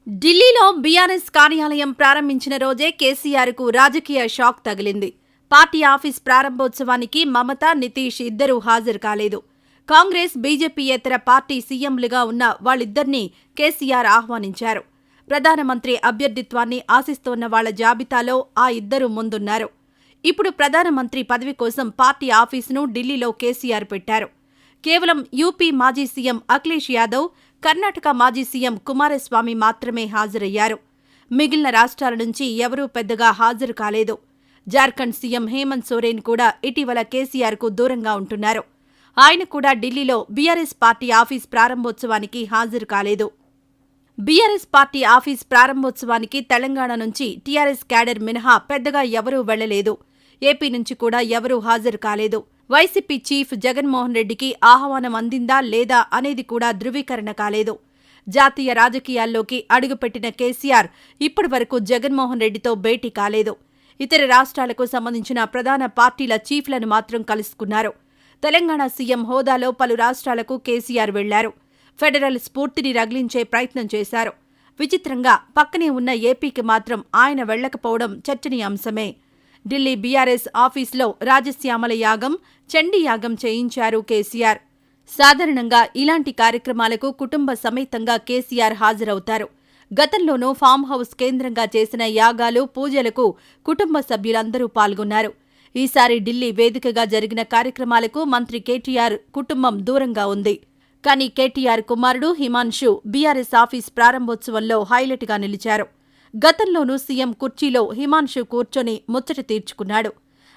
ఢిల్లీలో బీఆర్ఎస్ కార్యాలయం ప్రారంభించిన రోజే కేసీఆర్కు రాజకీయ షాక్ తగిలింది. పార్టీ ఆఫీస్ ప్రారంభోత్సవానికి మమత, నితీష్ ఇద్దరూ హాజరు కాలేదు. కాంగ్రెస్, బీజేపీయేతర పార్టీ సీఎంలుగా ఉన్న వాళ్ళిద్దరినీ కేసీఆర్ ఆహ్వానించారు. ప్రధానమంత్రి అభ్యర్థిత్వాన్ని ఆశిస్తోన్న వాళ్ల జాబితాలో ఆ ఇద్దరూ ముందున్నారు. ఇప్పుడు ప్రధానమంత్రి పదవి కోసం పార్టీ ఆఫీసును ఢిల్లీలో కేసీఆర్ పెట్టారు. కేవలం యూపీ మాజీ సీఎం అఖిలేష్ యాదవ్, కర్ణాటక మాజీ సీఎం కుమారస్వామి మాత్రమే హాజరయ్యారు. మిగిలిన రాష్ట్రాల నుంచి ఎవరూ పెద్దగా హాజరు కాలేదు. జార్ఖండ్ సీఎం హేమంత్ సోరెన్ కూడా ఇటీవల కేసీఆర్కు దూరంగా ఉంటున్నారు. ఆయన కూడా ఢిల్లీలో బీఆర్ఎస్ పార్టీ ఆఫీస్ ప్రారంభోత్సవానికి హాజరు కాలేదు. బీఆర్ఎస్ పార్టీ ఆఫీస్ ప్రారంభోత్సవానికి తెలంగాణ నుంచి టీఆర్ఎస్ క్యాడర్ మినహా పెద్దగా ఎవరూ వెళ్లలేదు. ఏపీ నుంచి కూడా ఎవరూ హాజరు కాలేదు. వైసీపీ చీఫ్ జగన్మోహన్ రెడ్డికి ఆహ్వానం అందిందా లేదా అనేది కూడా ధృవీకరణ కాలేదు. జాతీయ రాజకీయాల్లోకి అడుగుపెట్టిన కేసీఆర్ ఇప్పటివరకు జగన్మోహన్ రెడ్డితో భేటీ కాలేదు. ఇతర రాష్ట్రాలకు సంబంధించిన ప్రధాన పార్టీల చీఫ్లను మాత్రం కలుసుకున్నారు. తెలంగాణ సీఎం హోదాలో పలు రాష్ట్రాలకు కేసీఆర్ వెళ్లారు. ఫెడరల్ స్ఫూర్తిని రగిలించే ప్రయత్నం చేశారు. విచిత్రంగా పక్కనే ఉన్న ఏపీకి మాత్రం ఆయన వెళ్లకపోవడం చర్చనీయాంశమే. ఢిల్లీ బీఆర్ఎస్ ఆఫీసులో రాజశ్యామల యాగం, చండీ యాగం చేయించారు కేసీఆర్. సాధారణంగా ఇలాంటి కార్యక్రమాలకు కుటుంబ సమేతంగా కేసీఆర్ హాజరవుతారు. గతంలోనూ ఫామ్ హౌస్ కేంద్రంగా చేసిన యాగాలు, పూజలకు కుటుంబ సభ్యులందరూ పాల్గొన్నారు. ఈసారి ఢిల్లీ వేదికగా జరిగిన కార్యక్రమాలకు మంత్రి కేటీఆర్ కుటుంబం దూరంగా ఉంది. కానీ కేటీఆర్ కుమారుడు హిమాన్షు బీఆర్ఎస్ ఆఫీస్ ప్రారంభోత్సవంలో హైలైట్గా నిలిచారు. గతంలోనూ సీఎం కుర్చీలో హిమాన్షు కూర్చొని ముచ్చట తీర్చుకున్నాడు.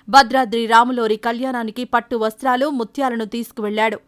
భద్రాద్రి రాములోరి కళ్యాణానికి పట్టు వస్త్రాలు, ముత్యాలను తీసుకువెళ్లాడు.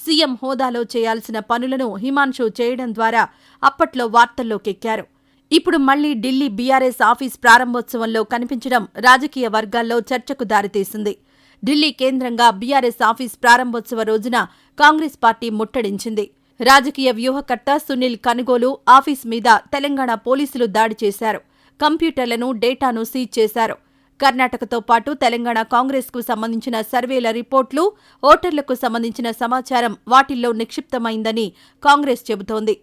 సీఎం హోదాలో చేయాల్సిన పనులను హిమాన్షు చేయడం ద్వారా అప్పట్లో వార్తల్లోకెక్కారు. ఇప్పుడు మళ్లీ ఢిల్లీ బీఆర్ఎస్ ఆఫీస్ ప్రారంభోత్సవంలో కనిపించడం రాజకీయ వర్గాల్లో చర్చకు దారితీసింది. ఢిల్లీ కేంద్రంగా బీఆర్ఎస్ ఆఫీస్ ప్రారంభోత్సవ రోజున కాంగ్రెస్ పార్టీ ముట్టడించింది. రాజకీయ వ్యూహకర్త సునీల్ కనుగోలు ఆఫీస్ మీద తెలంగాణ పోలీసులు దాడి చేశారు. కంప్యూటర్లను, డేటాను సీజ్ చేశారు. కర్ణాటకతో పాటు తెలంగాణ కాంగ్రెస్కు సంబంధించిన సర్వేల రిపోర్టులు, ఓటర్లకు సంబంధించిన సమాచారం వాటిల్లో నిక్షిప్తమైందని కాంగ్రెస్ చెబుతోంది.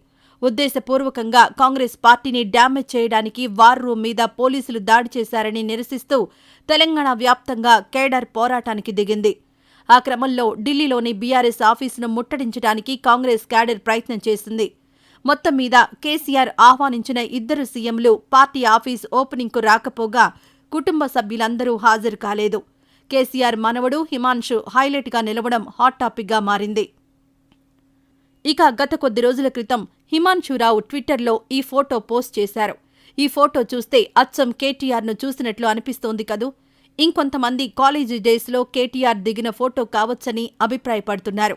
ఉద్దేశపూర్వకంగా కాంగ్రెస్ పార్టీని డ్యామేజ్ చేయడానికి వార్ రూమ్ మీద పోలీసులు దాడి చేశారని నిరసిస్తూ తెలంగాణ వ్యాప్తంగా కేడర్ పోరాటానికి దిగింది. ఆ క్రమంలో ఢిల్లీలోని బీఆర్ఎస్ ఆఫీసును ముట్టడించడానికి కాంగ్రెస్ క్యాడర్ ప్రయత్నం చేసింది. మొత్తం మీద కేసీఆర్ ఆహ్వానించిన ఇద్దరు సీఎంలు పార్టీ ఆఫీస్ ఓపెనింగ్కు రాకపోగా కుటుంబ సభ్యులందరూ హాజరు కాలేదు. కేసీఆర్ మనవడు హిమాన్షు హైలైట్గా నిలవడం హాట్ టాపిక్గా మారింది. ఇక గత కొద్ది రోజుల క్రితం హిమాన్షురావు ట్విట్టర్లో ఈ ఫోటో పోస్ట్ చేశారు. ఈ ఫోటో చూస్తే అచ్చం కేటీఆర్ను చూసినట్లు అనిపిస్తోంది కదూ. ఇంకొంతమంది కాలేజీ డేస్లో కేటీఆర్ దిగిన ఫోటో కావచ్చని అభిప్రాయపడుతున్నారు.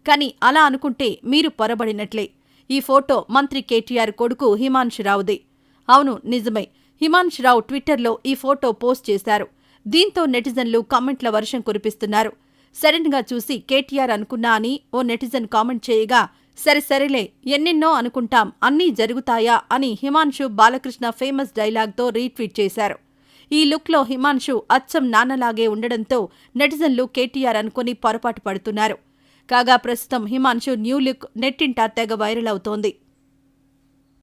కానీ అలా అనుకుంటే మీరు పొరబడినట్లే. ఈ ఫోటో మంత్రి కేటీఆర్ కొడుకు హిమాన్షురావుదే. అవును, నిజమే. హిమాన్షురావు ట్విట్టర్లో ఈ ఫోటో పోస్ట్ చేశారు. దీంతో నెటిజన్లు కామెంట్ల వర్షం కురిపిస్తున్నారు. సడన్గా చూసి కేటీఆర్ అనుకున్నా అని ఓ నెటిజన్ కామెంట్ చేయగా, సరేలే ఎన్నెన్నో అనుకుంటాం, అన్నీ జరుగుతాయా అని హిమాన్షు బాలకృష్ణ ఫేమస్ డైలాగ్తో రీట్వీట్ చేశారు. ఈ లుక్లో హిమాన్షు అచ్చం నాన్నలాగే ఉండడంతో నెటిజన్లు కేటీఆర్ అనుకుని పొరపాటు పడుతున్నారు. కాగా ప్రస్తుతం హిమాన్షు న్యూ లుక్ నెట్టింట తెగ వైరల్ అవుతోంది.